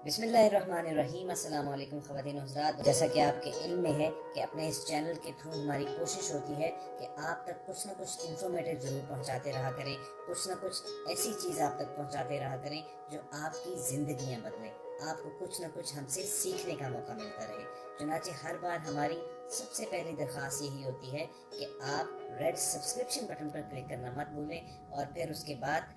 بسم اللہ الرحمن الرحیم۔ السلام علیکم خواتین و حضرات، جیسا کہ آپ کے علم میں ہے کہ اپنے اس چینل کے تھرو ہماری کوشش ہوتی ہے کہ آپ تک کچھ نہ کچھ انفارمیٹیو ضرور پہنچاتے رہا کریں، کچھ نہ کچھ ایسی چیز آپ تک پہنچاتے رہا کریں جو آپ کی زندگیاں بدلیں، آپ کو کچھ نہ کچھ ہم سے سیکھنے کا موقع ملتا رہے۔ چنانچہ ہر بار ہماری سب سے پہلی درخواست یہی ہوتی ہے کہ آپ ریڈ سبسکرپشن بٹن پر کلک کرنا مت بھولیں اور پھر اس کے بعد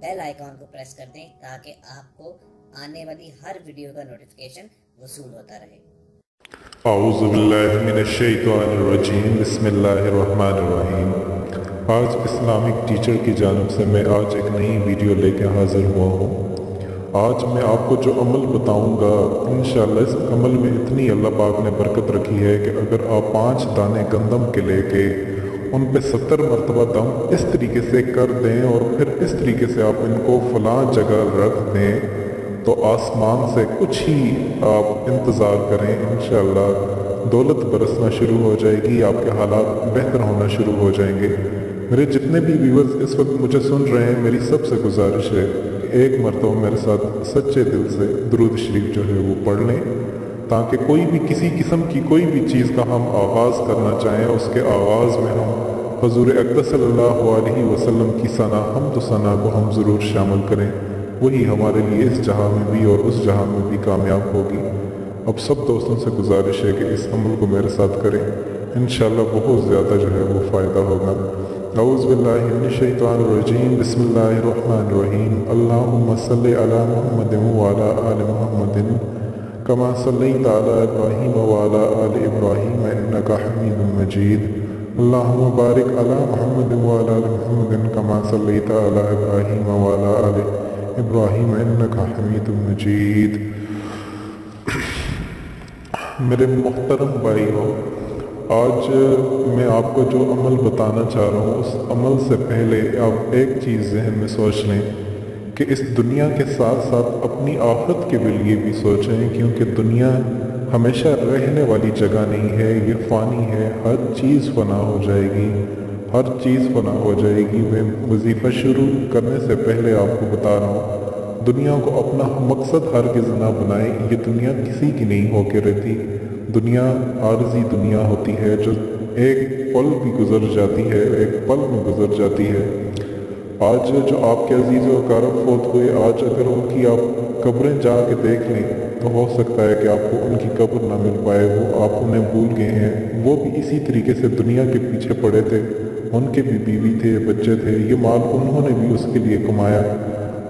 بیل آئیکن کو پریس کر دیں تاکہ آپ کو آنے والی ہر ویڈیو کا نوٹیفیکیشن وصول ہوتا رہے۔ اعوذ باللہ من الشیطان الرجیم، بسم اللہ الرحمن الرحیم۔ آج اسلامک ٹیچر کی جانب سے میں آج ایک نئی ویڈیو لے کے حاضر ہوا ہوں۔ آج میں آپ کو جو عمل بتاؤں گا انشاءاللہ اس عمل میں اتنی اللہ پاک نے برکت رکھی ہے کہ اگر آپ 5 دانے گندم کے لے کے ان پہ 70 مرتبہ دم اس طریقے سے کر دیں اور پھر اس طریقے سے آپ ان کو فلاں جگہ رکھ دیں تو آسمان سے کچھ ہی آپ انتظار کریں، انشاءاللہ دولت برسنا شروع ہو جائے گی، آپ کے حالات بہتر ہونا شروع ہو جائیں گے۔ میرے جتنے بھی ویورز اس وقت مجھے سن رہے ہیں، میری سب سے گزارش ہے کہ ایک مرتبہ میرے ساتھ سچے دل سے درود شریف جو ہے وہ پڑھ لیں، تاکہ کوئی بھی کسی قسم کی کوئی بھی چیز کا ہم آغاز کرنا چاہیں، اس کے آغاز میں ہم حضور اقدس صلی اللہ علیہ وسلم کی ثنا، حمد و ثنا کو ہم ضرور شامل کریں، وہی ہمارے لیے اس جہاں میں بھی اور اس جہاں میں بھی کامیاب ہوگی۔ اب سب دوستوں سے گزارش ہے کہ اس عمل کو میرے ساتھ کریں، انشاءاللہ بہت زیادہ جو ہے وہ فائدہ ہوگا۔ اعوذ باللہ من الشیطان الرجیم، بسم اللہ الرحمن الرحیم۔ اللہم صلی علی محمد وعلی آل محمد کما صلیت علی ابراہیم وعلی آل ابراہیم انک حمید مجید۔ اللہم بارک علی محمد وعلی آل محمد کما صلیت علی ابراہیم وعلی آل ابراہیم انک حمید مجید۔ میرے محترم بھائیو، آج میں آپ کو جو عمل بتانا چاہ رہا ہوں، اس عمل سے پہلے آپ ایک چیز ذہن میں سوچ لیں کہ اس دنیا کے ساتھ ساتھ اپنی آخرت کے لیے بھی سوچیں، کیونکہ دنیا ہمیشہ رہنے والی جگہ نہیں ہے، یہ فانی ہے، ہر چیز فنا ہو جائے گی، ہر چیز فنا ہو جائے گی۔ میں وظیفہ شروع کرنے سے پہلے آپ کو بتا رہا ہوں، دنیا کو اپنا مقصد ہرگز نہ بنائیں، یہ دنیا کسی کی نہیں ہو کے رہتی، دنیا عارضی دنیا ہوتی ہے جو ایک پل بھی گزر جاتی ہے، ایک پل میں گزر جاتی ہے۔ آج جو آپ کے عزیز و اقارب فوت ہوئے، آج اگر ان کی آپ قبریں جا کے دیکھ لیں تو ہو سکتا ہے کہ آپ کو ان کی قبر نہ مل پائے، وہ آپ انہیں بھول گئے ہیں۔ وہ بھی اسی طریقے سے دنیا کے پیچھے پڑے تھے، ان کے بھی بیوی تھے، بچے تھے، یہ مال انہوں نے بھی اس کے لیے کمایا۔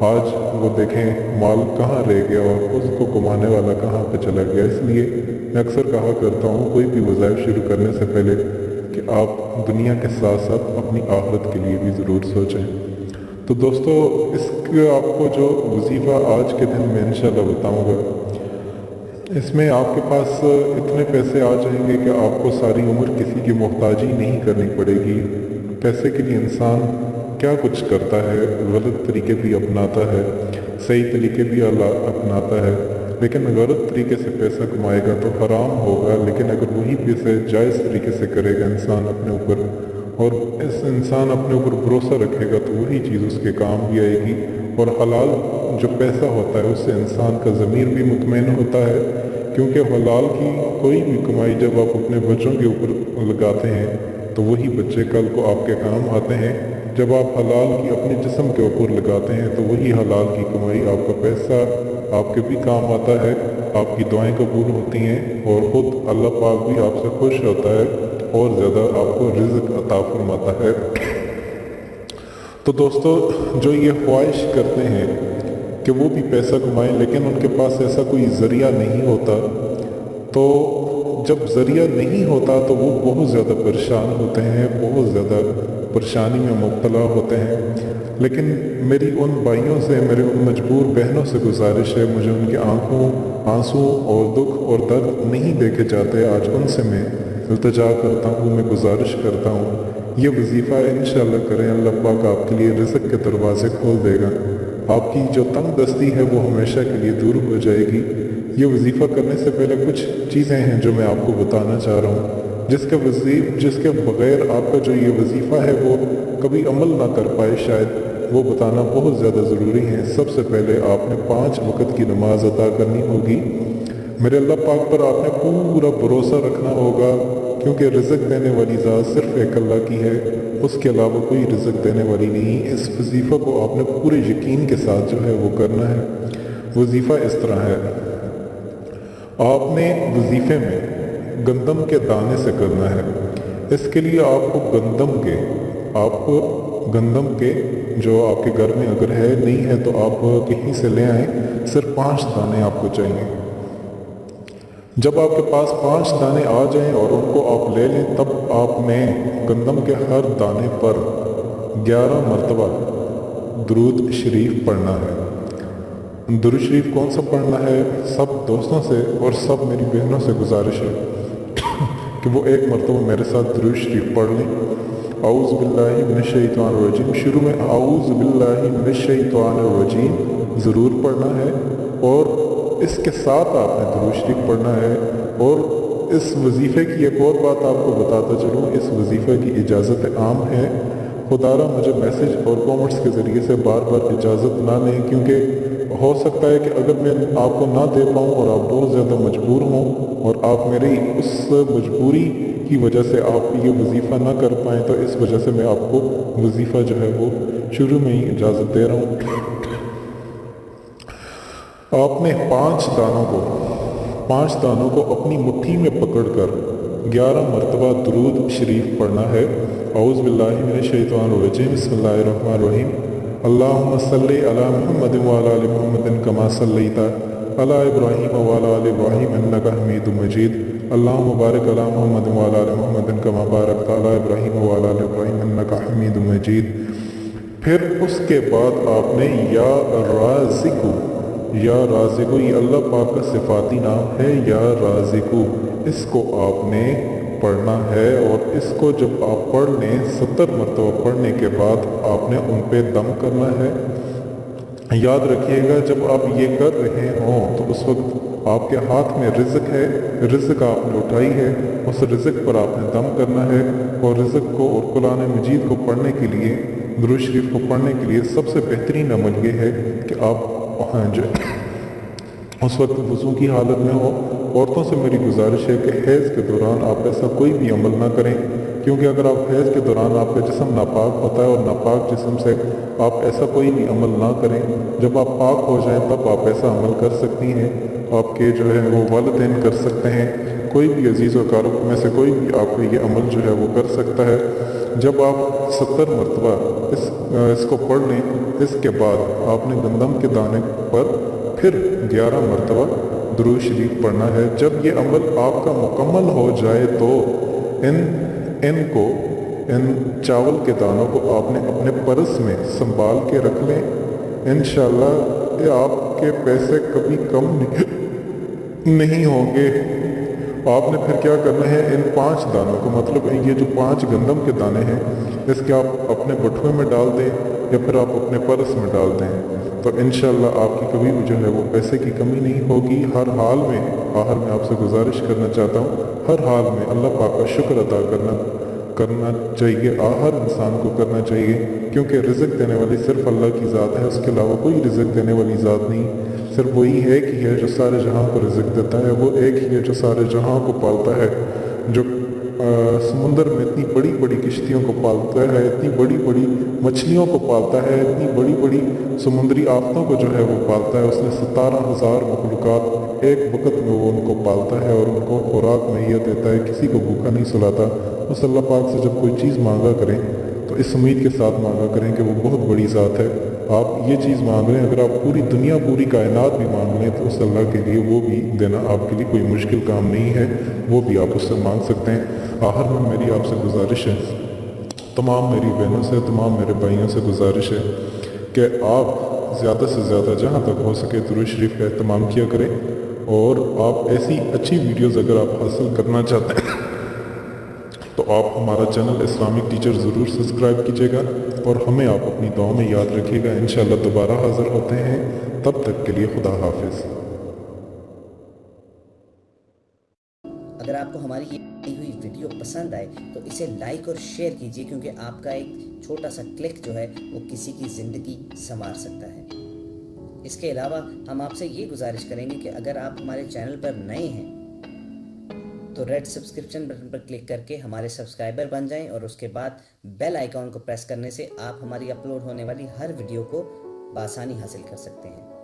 آج وہ دیکھیں مال کہاں رہ گیا اور اس کو کمانے والا کہاں پہ چلا گیا۔ اس لیے میں اکثر کہا کرتا ہوں، کوئی بھی وظائف شروع کرنے سے پہلے کہ آپ دنیا کے ساتھ ساتھ اپنی آخرت کے لیے بھی ضرور سوچیں۔ تو دوستو، اس کا آپ کو جو وظیفہ آج کے دن میں انشاءاللہ بتاؤں گا، اس میں آپ کے پاس اتنے پیسے آ جائیں گے کہ آپ کو ساری عمر کسی کی محتاجی نہیں کرنی پڑے گی۔ پیسے کے لیے انسان کیا کچھ کرتا ہے، غلط طریقے بھی اپناتا ہے، صحیح طریقے بھی اپناتا ہے، لیکن غلط طریقے سے پیسہ کمائے گا تو حرام ہوگا، لیکن اگر وہی پیسے جائز طریقے سے کرے گا انسان اپنے اوپر، اور اس انسان اپنے اوپر بھروسہ رکھے گا تو وہی چیز اس کے کام بھی آئے گی۔ اور حلال جو پیسہ ہوتا ہے اس سے انسان کا ضمیر بھی مطمئن ہوتا ہے، کیونکہ حلال کی کوئی بھی کمائی جب آپ اپنے بچوں کے اوپر لگاتے ہیں تو وہی بچے کل کو آپ کے کام آتے ہیں۔ جب آپ حلال کی اپنے جسم کے اوپر لگاتے ہیں تو وہی حلال کی کمائی، آپ کا پیسہ آپ کے بھی کام آتا ہے، آپ کی دعائیں قبول ہوتی ہیں اور خود اللہ پاک بھی آپ سے خوش ہوتا ہے اور زیادہ آپ کو رزق عطا فرماتا ہے۔ تو دوستو، جو یہ خواہش کرتے ہیں کہ وہ بھی پیسہ کمائیں لیکن ان کے پاس ایسا کوئی ذریعہ نہیں ہوتا، تو جب ذریعہ نہیں ہوتا تو وہ بہت زیادہ پریشان ہوتے ہیں، بہت زیادہ پریشانی میں مبتلا ہوتے ہیں۔ لیکن میری ان بھائیوں سے، میرے ان مجبور بہنوں سے گزارش ہے، مجھے ان کی آنکھوں آنسو اور دکھ اور درد نہیں دیکھے جاتے، آج ان سے میں التجا کرتا ہوں، میں گزارش کرتا ہوں، یہ وظیفہ انشاءاللہ کریں، اللہ پاک آپ کے لیے رزق کے دروازے کھول دے گا، آپ کی جو تنگ دستی ہے وہ ہمیشہ کے لیے دور ہو جائے گی۔ یہ وظیفہ کرنے سے پہلے کچھ چیزیں ہیں جو میں آپ کو بتانا چاہ رہا ہوں، جس کے بغیر آپ کا جو یہ وظیفہ ہے وہ کبھی عمل نہ کر پائے شاید، وہ بتانا بہت زیادہ ضروری ہے۔ سب سے پہلے آپ نے 5 وقت کی نماز ادا کرنی ہوگی۔ میرے اللہ پاک پر آپ نے پورا بھروسہ رکھنا ہوگا، کیونکہ رزق دینے والی ذات صرف ایک اللہ کی ہے، اس کے علاوہ کوئی رزق دینے والی نہیں۔ اس وظیفہ کو آپ نے پورے یقین کے ساتھ جو ہے وہ کرنا ہے۔ وظیفہ اس طرح ہے، آپ نے وظیفے میں گندم کے دانے سے کرنا ہے۔ اس کے لیے آپ کو گندم کے جو آپ کے گھر میں اگر ہے نہیں ہے تو آپ کہیں سے لے آئیں، صرف 5 دانے آپ کو چاہیے۔ جب آپ کے پاس 5 دانے آ جائیں اور ان کو آپ لے لیں، تب آپ نے گندم کے ہر دانے پر 11 مرتبہ درود شریف پڑھنا ہے۔ درود شریف کون سا پڑھنا ہے؟ سب دوستوں سے اور سب میری بہنوں سے گزارش ہے کہ وہ ایک مرتبہ میرے ساتھ درود شریف پڑھ لیں۔ اعوذ باللہ من الشیطان الرجیم، شروع میں اعوذ باللہ من الشیطان الرجیم ضرور پڑھنا ہے، اور اس کے ساتھ آپ نے درود شریف پڑھنا ہے۔ اور اس وظیفے کی ایک اور بات آپ کو بتاتا چلوں، اس وظیفے کی اجازت عام ہے۔ خدا را مجھے میسج اور کومنٹس کے ذریعے سے بار بار اجازت نہ لیں، کیونکہ ہو سکتا ہے کہ اگر میں آپ کو نہ دے پاؤں اور آپ بہت زیادہ مجبور ہوں اور آپ میری اس مجبوری کی وجہ سے آپ یہ وظیفہ نہ کر پائیں، تو اس وجہ سے میں آپ کو وظیفہ جو ہے وہ شروع میں ہی اجازت دے رہا ہوں۔ آپ نے 5 دانوں کو اپنی مٹھی میں پکڑ کر 11 مرتبہ درود شریف پڑھنا ہے۔ اعوذ باللہ من الشیطان الرجیم، بسم اللہ الرحمن الرحیم، اللہم صلی علی محمد وعلی آل محمد کما صلیت علی ابراہیم وعلی آل ابراہیم انک حمید مجید، اللہم بارک علی محمد وعلی آل محمد کما بارکت علی ابراہیم وعلی آل ابراہیم انک حمید مجید۔ پھر اس کے بعد آپ نے یا رازقو، یہ اللہ پاک کا صفاتی نام ہے، یا رازقو، اس کو آپ نے پڑھنا ہے۔ اور اس کو جب آپ پڑھ لیں 70 مرتبہ پڑھنے کے بعد آپ نے ان پہ دم کرنا ہے۔ یاد رکھیے گا جب آپ یہ کر رہے ہوں تو اس وقت آپ کے ہاتھ میں رزق ہے، رزق آپ نے اٹھائی ہے، اس رزق پر آپ نے دم کرنا ہے۔ اور رزق کو اور قرآن مجید کو پڑھنے کے لیے، درود شریف کو پڑھنے کے لیے سب سے بہترین عمل یہ ہے کہ آپ اس وقت وضو کی حالت میں ہو۔ عورتوں سے میری گزارش ہے کہ حیض کے دوران آپ ایسا کوئی بھی عمل نہ کریں، کیونکہ اگر آپ حیض کے دوران آپ کا جسم ناپاک ہوتا ہے اور ناپاک جسم سے آپ ایسا کوئی بھی عمل نہ کریں۔ جب آپ پاک ہو جائیں تب آپ ایسا عمل کر سکتی ہیں، آپ کے جو ہے وہ والدین کر سکتے ہیں، کوئی بھی عزیز و اقارب میں سے کوئی بھی آپ کو یہ عمل جو ہے وہ کر سکتا ہے۔ جب آپ 70 مرتبہ اس کو پڑھ لیں، اس کے بعد آپ نے گندم کے دانے پر پھر 11 مرتبہ درود شریف پڑھنا ہے۔ جب یہ عمل آپ کا مکمل ہو جائے تو ان چاول کے دانوں کو آپ نے اپنے پرس میں سنبھال کے رکھ لیں۔ انشاءاللہ یہ آپ کے پیسے کبھی کم نہیں ہوں گے۔ آپ نے پھر کیا کرنا ہے، ان 5 دانوں کو، مطلب یہ جو 5 گندم کے دانے ہیں، اس کے آپ اپنے بٹوے میں ڈال دیں یا پھر آپ اپنے پرس میں ڈال دیں، تو انشاءاللہ آپ کی کبھی بھی جو ہے وہ پیسے کی کمی نہیں ہوگی۔ ہر حال میں، آخر میں آپ سے گزارش کرنا چاہتا ہوں، ہر حال میں اللہ پاک کا شکر ادا کرنا چاہیے، ہر انسان کو کرنا چاہیے، کیونکہ رزق دینے والی صرف اللہ کی ذات ہے، اس کے علاوہ کوئی رزق دینے والی ذات نہیں۔ صرف وہی ایک ہی ہے جو سارے جہاں کو رزق دیتا ہے، وہ ایک ہی ہے جو سارے جہاں کو پالتا ہے، جو سمندر میں اتنی بڑی بڑی کشتیوں کو پالتا ہے، اتنی بڑی بڑی مچھلیوں کو پالتا ہے، اتنی بڑی بڑی سمندری آفتوں کو جو ہے وہ پالتا ہے۔ اس نے 17,000 مخلوقات ایک وقت میں وہ ان کو پالتا ہے اور ان کو خوراک مہیا دیتا ہے، کسی کو بھوکا نہیں سلاتا۔ اس اللہ پاک سے جب کوئی چیز مانگا کریں تو اس امید کے ساتھ مانگا کریں کہ وہ بہت بڑی ذات ہے۔ آپ یہ چیز مانگ رہے ہیں، اگر آپ پوری دنیا پوری کائنات بھی مانگ لیں تو اس اللہ کے لیے وہ بھی دینا آپ کے لیے کوئی مشکل کام نہیں ہے، وہ بھی آپ اس سے مانگ سکتے ہیں۔ آخر میں میری آپ سے گزارش ہے، تمام میری بہنوں سے، تمام میرے بھائیوں سے گزارش ہے کہ آپ زیادہ سے زیادہ جہاں تک ہو سکے درود شریف کا اہتمام کیا کریں، اور آپ ایسی اچھی ویڈیوز اگر آپ حاصل کرنا چاہتے ہیں تو آپ ہمارا چینل اسلامک ٹیچر ضرور سبسکرائب کیجیے گا، اور ہمیں آپ اپنی دعاؤں میں یاد رکھیے گا۔ انشاءاللہ دوبارہ حاضر ہوتے ہیں، تب تک کے لیے خدا حافظ۔ اگر آپ کو ہماری یہ ہوئی ویڈیو ویڈیو پسند آئے تو اسے لائک اور شیئر کیجیے، کیونکہ آپ کا ایک چھوٹا سا کلک جو ہے وہ کسی کی زندگی سنوار سکتا ہے۔ اس کے علاوہ ہم آپ سے یہ گزارش کریں گے کہ اگر آپ ہمارے چینل پر نئے ہیں تو ریڈ سبسکرپشن بٹن پر کلک کر کے ہمارے سبسکرائبر بن جائیں، اور اس کے بعد بیل آئیکن کو پریس کرنے سے آپ ہماری اپلوڈ ہونے والی ہر ویڈیو کو بآسانی حاصل کر سکتے ہیں۔